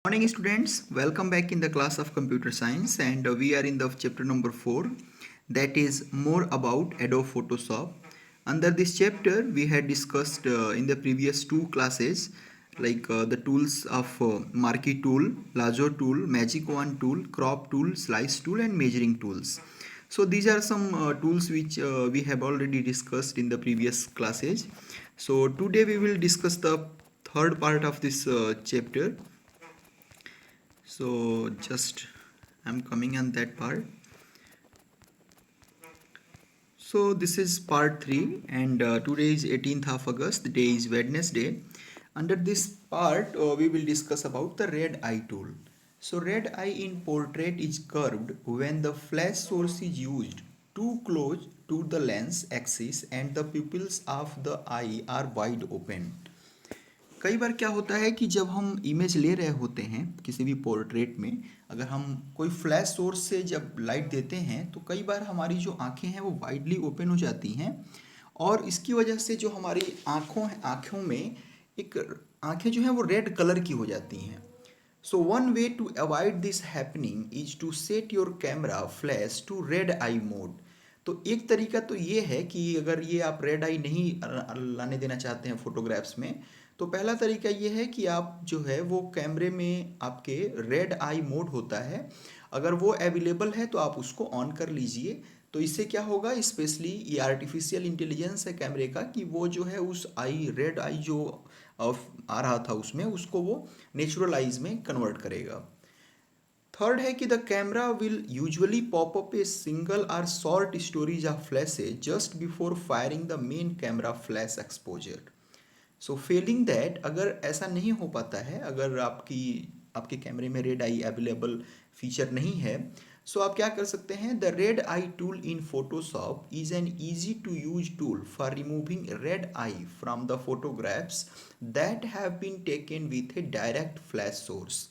Morning students, welcome back in the class of computer science and we are in the chapter number 4, that is more about Adobe Photoshop. Under this chapter we had discussed in the previous two classes the tools of marquee tool, lasso tool, magic wand tool, crop tool, slice tool and measuring tools. So these are some tools which we have already discussed in the previous classes. So today we will discuss the third part of this chapter. So just I'm coming on that part. So this is part 3 and today is 18th of August, the day is Wednesday. Under this part we will discuss about the red eye tool. So red eye in portrait is curved when the flash source is used too close to the lens axis and the pupils of the eye are wide open. कई बार क्या होता है कि जब हम image ले रहे होते हैं किसी भी पोर्ट्रेट में, अगर हम कोई फ्लैश सोर्स से जब लाइट देते हैं तो कई बार हमारी जो आंखें हैं वो वाइडली ओपन हो जाती हैं और इसकी वजह से जो हमारी आंखों में एक आंखें जो हैं वो रेड कलर की हो जाती हैं. So one way to avoid this happening is to set your camera flash to red eye mode. तो एक तरीका तो ये है कि अगर ये आप रेड आई नहीं लाने देना चाहते हैं फोटोग्राफ्स में, तो पहला तरीका ये है कि आप जो है वो कैमरे में आपके रेड आई मोड होता है, अगर वो अवेलेबल है तो आप उसको ऑन कर लीजिए. तो इससे क्या होगा, स्पेशली ये आर्टिफिशियल इंटेलिजेंस है कैमरे का कि वो जो है उस आई रेड आई जो आ रहा था उसमें उसको वो नेचुरल आइज में कन्वर्ट करेगा. थर्ड है कि the camera will usually pop up a single और short stories of flashes just before firing the main camera flash exposure. So failing that, अगर ऐसा नहीं हो पाता है, अगर आपके कैमरे में रेड आई अवेलेबल फीचर नहीं है, सो आप क्या कर सकते हैं, the red eye tool in Photoshop is an easy to use tool for removing red eye from the photographs that have been taken with a direct flash source.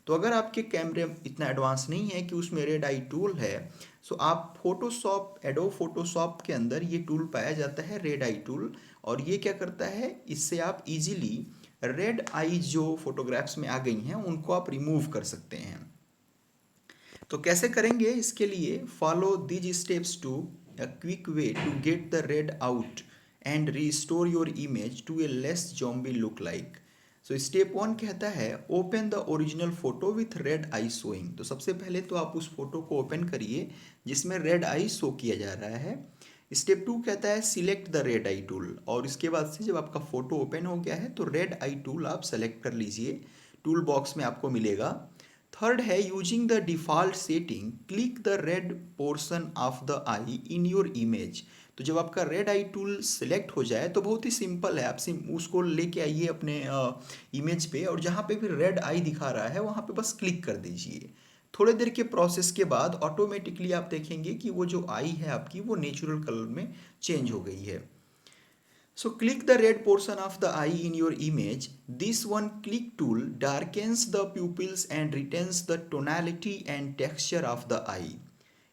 तो अगर आपके कैमरे इतना एडवांस नहीं है कि उसमें रेड आई टूल है, सो आप फोटोशॉप एडोब फोटोशॉप के अंदर ये टूल पाया जाता है रेड आई टूल, और ये क्या करता है, इससे आप इजीली रेड आई जो फोटोग्राफ्स में आ गई हैं उनको आप रिमूव कर सकते हैं. तो कैसे करेंगे, इसके लिए follow these steps to a quick way to get the red out and restore your image to a less zombie look like. So step 1 कहता है open the original photo with red eye showing. तो सबसे पहले तो आप उस photo को open करिए जिसमें रेड आई शो किया जा रहा है. स्टेप 2 कहता है select the red eye tool, और इसके बाद से जब आपका फोटो ओपन हो गया है तो रेड आई टूल आप सेलेक्ट कर लीजिए, टूल बॉक्स में आपको मिलेगा. थर्ड है using the default setting click the red portion of the I in your image. तो जब आपका रेड आई टूल सेलेक्ट हो जाए तो बहुत ही सिंपल है, आप उसको लेके आइए अपने इमेज पे और जहाँ पे भी रेड आई दिखा रहा है वहाँ पे बस क्लिक कर दीजिए. थोड़े देर के प्रोसेस के बाद ऑटोमेटिकली आप देखेंगे कि वो जो आई है आपकी वो नेचुरल कलर में चेंज हो गई है. So click the red portion of the eye in your image. This one click tool darkens the pupils and retains the tonality and texture of the eye.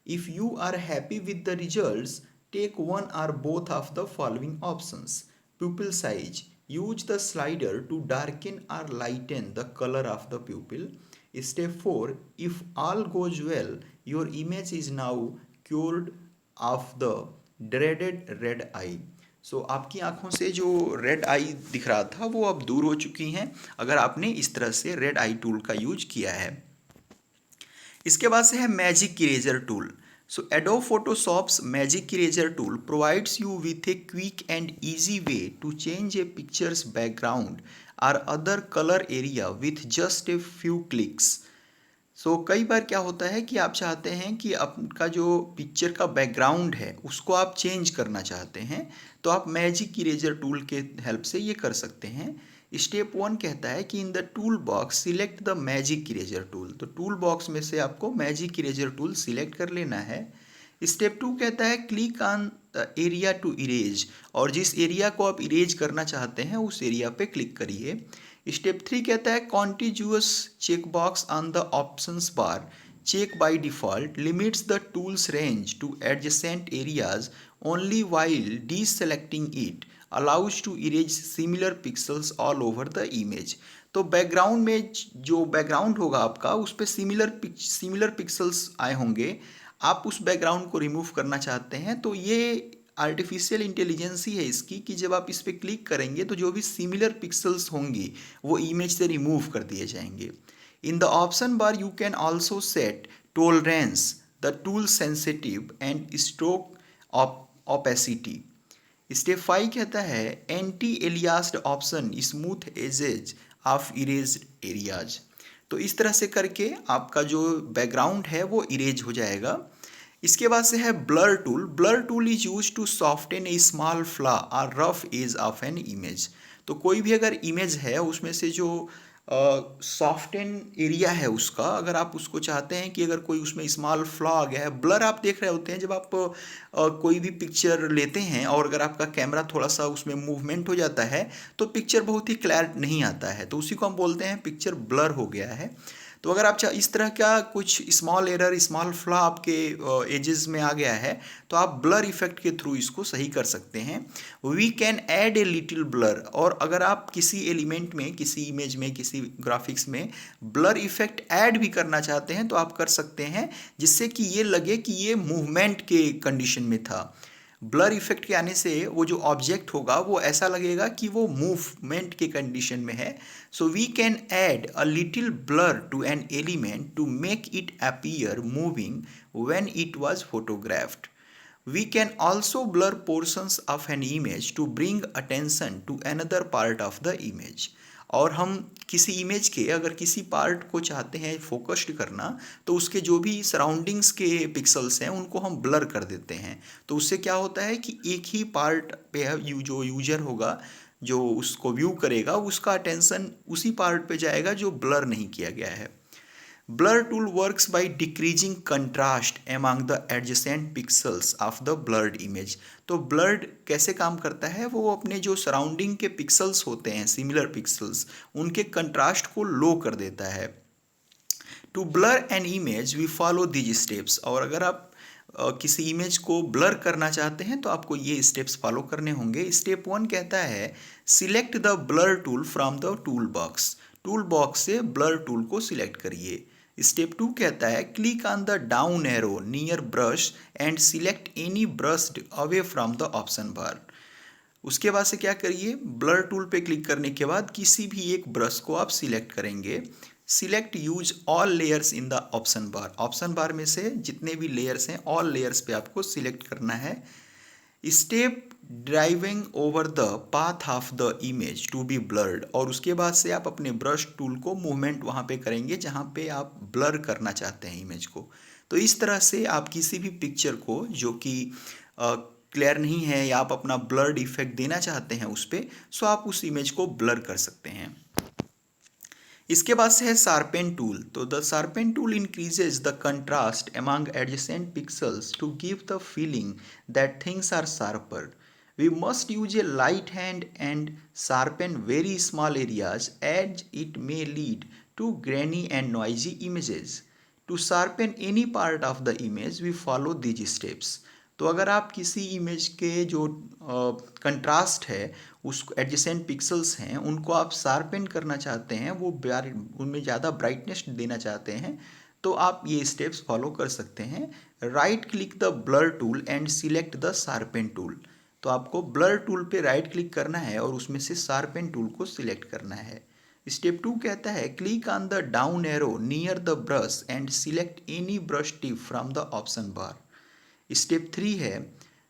If you are happy with the results, take one or both of the following options. Pupil size. Use the slider to darken or lighten the color of the pupil. Step 4. If all goes well, your image is now cured of the dreaded red eye. सो आपकी आंखों से जो red आई दिख रहा था वो अब दूर हो चुकी हैं अगर आपने इस तरह से रेड आई टूल का यूज किया है. इसके बाद से है magic eraser tool. So Adobe Photoshop's magic eraser tool provides you with a quick and easy way to change a picture's background और other colour area with just a few clicks. So कई बार क्या होता है कि आप चाहते हैं कि आपका जो पिक्चर का बैकग्राउंड है उसको आप चेंज करना चाहते हैं, तो आप मैजिक इरेजर टूल के हेल्प से ये कर सकते हैं. स्टेप 1 कहता है कि in the tool box select the magic eraser tool. तो टूल बॉक्स में से आपको मैजिक इरेजर टूल सिलेक्ट कर लेना है. स्टेप 2 कहता है click on the area to erase, और जिस एरिया को आप इरेज करना चाहते हैं उस एरिया पे क्लिक करिए. स्टेप 3 कहता है continuous check box on the options bar. Check by default limits the tool's range to adjacent areas only while deselecting it allows to erase similar pixels all over the image. तो background में जो background होगा आपका उस पर similar pixels आए होंगे, आप उस बैकग्राउंड को रिमूव करना चाहते हैं, तो ये आर्टिफिशियल इंटेलिजेंस ही है इसकी कि जब आप इस पर क्लिक करेंगे तो जो भी सिमिलर पिक्सल्स होंगी वो इमेज से रिमूव कर दिए जाएंगे। In the option bar you can also set tolerance, the tool sensitive and stroke opacity. Step 5 कहता है anti aliased option smooth edges of erased areas. तो इस तरह से करके आपका जो बैकग्राउंड है वो इरेज हो जाएगा। इसके बाद से है blur tool. Blur tool is use to soften a small flaw और rough edge of an image. तो कोई भी अगर इमेज है उसमें से जो सॉफ्टन एरिया है उसका, अगर आप उसको चाहते हैं कि अगर कोई उसमें स्मॉल फ्लॉ आ गया है, ब्लर आप देख रहे होते हैं जब आप कोई भी पिक्चर लेते हैं और अगर आपका कैमरा थोड़ा सा उसमें मूवमेंट हो जाता है तो पिक्चर बहुत ही क्लियर नहीं आता है, तो उसी को हम बोलते हैं पिक्चर ब्लर हो गया है। तो अगर आप इस तरह का कुछ स्मॉल एरर, स्मॉल फ्लॉ आपके एजेस में आ गया है तो आप ब्लर इफेक्ट के थ्रू इसको सही कर सकते हैं। We can add a little blur, और अगर आप किसी एलिमेंट में, किसी इमेज में, किसी ग्राफिक्स में ब्लर इफेक्ट ऐड भी करना चाहते हैं तो आप कर सकते हैं, जिससे कि ये लगे कि ये मूवमेंट के कंडीशन में था। ब्लर इफेक्ट के आने से वो जो ऑब्जेक्ट होगा वो ऐसा लगेगा कि वो मूवमेंट के कंडीशन में है। So we can add a little blur to an element to make it appear moving when it was photographed. We can also blur portions of an image to bring attention to another part of the image। और हम किसी image के अगर किसी part को चाहते हैं focused करना तो उसके जो भी सराउंडिंग्स के पिक्सल्स हैं उनको हम ब्लर कर देते हैं। तो उससे क्या होता है कि एक ही पार्ट पे जो यूजर होगा, जो उसको व्यू करेगा, उसका अटेंशन उसी पार्ट पे जाएगा जो ब्लर नहीं किया गया है। Blur tool works by decreasing contrast among the adjacent pixels of the blurred image। तो blurred कैसे काम करता है, वो अपने जो सराउंडिंग के पिक्सल्स होते हैं, सिमिलर पिक्सल्स, उनके कंट्रास्ट को लो कर देता है। To blur an image we follow these steps. और अगर आप किसी इमेज को ब्लर करना चाहते हैं तो आपको ये स्टेप्स फॉलो करने होंगे। स्टेप 1 कहता है select the blur tool from the tool box. Tool box से ब्लर टूल को सिलेक्ट करिए। स्टेप 2 कहता है click on the down arrow near brush and select any brushed away from the option bar. उसके बाद से क्या करिए, ब्लर टूल पे क्लिक करने के बाद किसी भी एक ब्रश को आप सिलेक्ट करेंगे। Select use all layers in the option bar. Option bar में से जितने भी लेयर्स हैं ऑल लेयर्स पे आपको सिलेक्ट करना है। Step driving over the path of the image to be blurred. और उसके बाद से आप अपने ब्रश टूल को मूवमेंट वहाँ पे करेंगे जहाँ पे आप ब्लर करना चाहते हैं इमेज को। तो इस तरह से आप किसी भी पिक्चर को जो कि क्लियर नहीं है या आप अपना ब्लर्ड इफेक्ट देना चाहते हैं उस पर, सो आप उस इमेज को ब्लर कर सकते हैं। इसके बाद से है शार्पेन टूल। तो the sharpen tool increases the contrast among adjacent pixels to give the feeling that things are sharper. We must use a light hand and sharpen very small areas as it may lead to grainy and noisy images. To sharpen any part of the image, we follow these steps। तो अगर आप किसी image के जो contrast है, उस adjacent pixels हैं, उनको आप शार्पेन करना चाहते हैं, वो उनमें ज़्यादा ब्राइटनेस देना चाहते हैं, तो आप ये स्टेप्स फॉलो कर सकते हैं। Right click the blur tool and select the sharpen tool. तो आपको ब्लर टूल पे राइट क्लिक करना है और उसमें से शार्पेन टूल को सिलेक्ट करना है। स्टेप 2 कहता है click on the down arrow near the brush and select any brush tip from the option bar. Step 3 है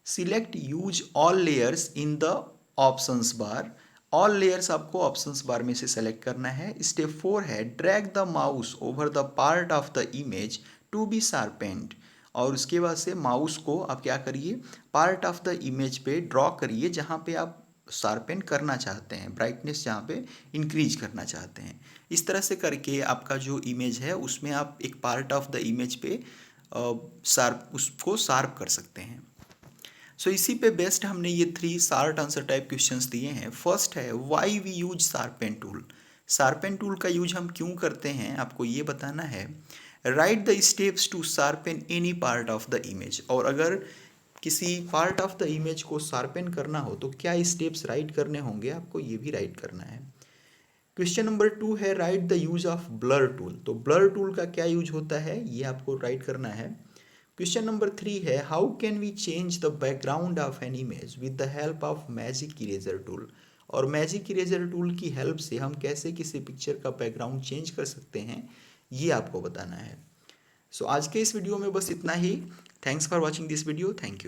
select use all layers in the options bar. All layers आपको options bar में से select करना है। Step 4 है drag the mouse over the part of the image to be sharpened. और उसके बाद से माउस को आप क्या करिए, पार्ट ऑफ द इमेज पे ड्रॉ करिए जहाँ पे आप शार्पेन करना चाहते हैं, ब्राइटनेस जहाँ पे इंक्रीज करना चाहते हैं। इस तरह से करके आपका जो इमेज है उसमें आप एक पार्ट ऑफ द इमेज पे उसको शार्प कर सकते हैं। सो इसी पे बेस्ट हमने ये 3 शार्ट आंसर टाइप क्वेश्चंस दिए हैं। फर्स्ट है why we use sharpen tool. Sharpen tool का यूज हम क्यों करते हैं आपको ये बताना है। Write the steps to sharpen any part of the image. और अगर किसी पार्ट ऑफ द इमेज को शार्पेन करना हो तो क्या स्टेप्स राइट करने होंगे, आपको ये भी राइट करना है। क्वेश्चन नंबर 2 है write the use of blur tool. तो ब्लर टूल का क्या यूज होता है ये आपको राइट करना है। क्वेश्चन नंबर 3 है how can we change the background of an image with the help of magic eraser tool. और मैजिक इरेजर टूल की हेल्प से हम कैसे किसी पिक्चर का बैकग्राउंड चेंज कर सकते हैं ये आपको बताना है। सो आज के इस वीडियो में बस इतना ही। Thanks for watching this video. Thank you.